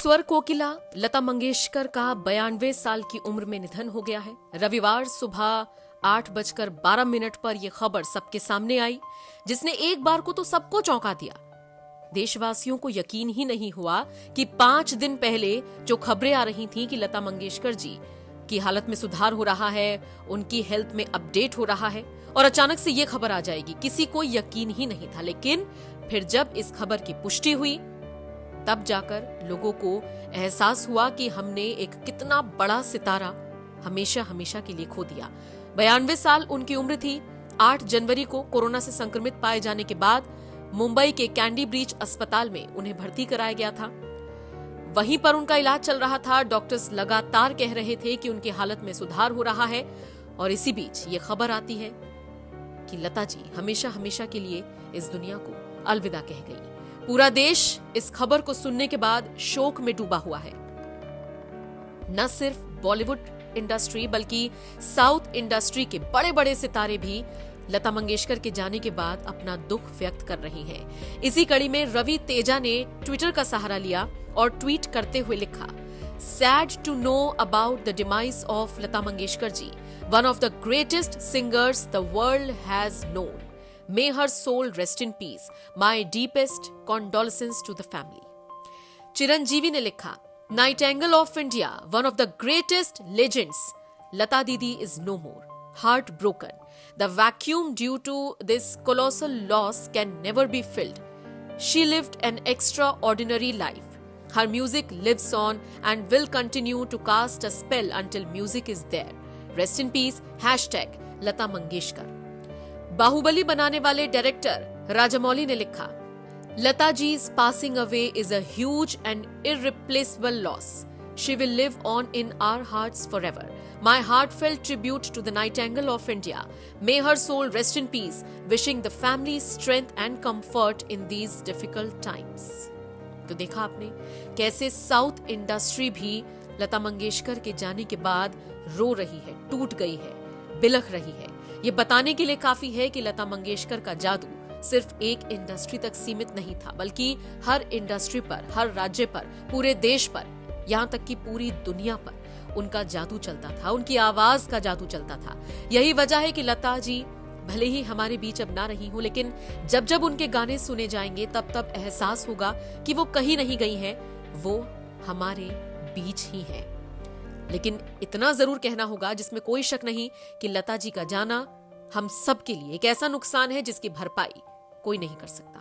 स्वर कोकिला लता मंगेशकर का 92 साल की उम्र में निधन हो गया है। रविवार सुबह 8:12 पर यह खबर सबके सामने आई, जिसने एक बार को तो सबको चौंका दिया। देशवासियों को यकीन ही नहीं हुआ कि 5 दिन पहले जो खबरें आ रही थीं कि लता मंगेशकर जी की हालत में सुधार हो रहा है, उनकी हेल्थ में अपडेट हो रहा है, और अचानक से ये खबर आ जाएगी, किसी को यकीन ही नहीं था। लेकिन फिर जब इस खबर की पुष्टि हुई, तब जाकर लोगों को एहसास हुआ कि हमने एक कितना बड़ा सितारा हमेशा हमेशा के लिए खो दिया। 92 साल उनकी उम्र थी। 8 जनवरी को कोरोना से संक्रमित पाए जाने के बाद मुंबई के कैंडी ब्रीच अस्पताल में उन्हें भर्ती कराया गया था। वहीं पर उनका इलाज चल रहा था। डॉक्टर्स लगातार कह रहे थे कि उनकी हालत में सुधार हो रहा है, और इसी बीच ये खबर आती है कि लता जी हमेशा हमेशा के लिए इस दुनिया को अलविदा कह गई। पूरा देश इस खबर को सुनने के बाद शोक में डूबा हुआ है। न सिर्फ बॉलीवुड इंडस्ट्री बल्कि साउथ इंडस्ट्री के बड़े बड़े सितारे भी लता मंगेशकर के जाने के बाद अपना दुख व्यक्त कर रही हैं। इसी कड़ी में रवि तेजा ने ट्विटर का सहारा लिया और ट्वीट करते हुए लिखा, sad to know about the demise of Lata Mangeshkar ji, one of the greatest singers the world has known. May her soul rest in peace. My deepest condolences to the family. Chiranjeevi ने लिखा, Nightingale of India, one of the greatest legends, Lata Didi is no more. Heartbroken. The vacuum due to this colossal loss can never be filled. She lived an extraordinary life. Her music lives on and will continue to cast a spell until music is there. Rest in peace. Hashtag Lata Mangeshkar. Baahubali बनाने वाले director Rajamouli ने लिखा, लता जी's passing away is a huge and irreplaceable loss. She will live on in our hearts forever. My heartfelt tribute to the Nightingale of India. May her soul rest in peace. Wishing the family strength and comfort in these difficult times. तो देखा आपने कैसे south industry भी लता मंगेशकर के जाने के बाद रो रही है, टूट गई है, बिलख रही है। ये बताने के लिए काफी है कि लता मंगेशकर का जादू सिर्फ एक इंडस्ट्री तक सीमित नहीं था, बल्कि हर इंडस्ट्री पर, हर राज्य पर, पूरे देश पर, यहाँ तक कि पूरी दुनिया पर उनका जादू चलता था, उनकी आवाज का जादू चलता था। यही वजह है कि लता जी भले ही हमारे बीच अब ना रही हूं, लेकिन जब जब उनके गाने सुने जाएंगे तब तब एहसास होगा कि वो कहीं नहीं गई हैं, वो हमारे बीच ही हैं। लेकिन इतना जरूर कहना होगा, जिसमें कोई शक नहीं, कि लता जी का जाना हम सब के लिए एक ऐसा नुकसान है जिसकी भरपाई कोई नहीं कर सकता।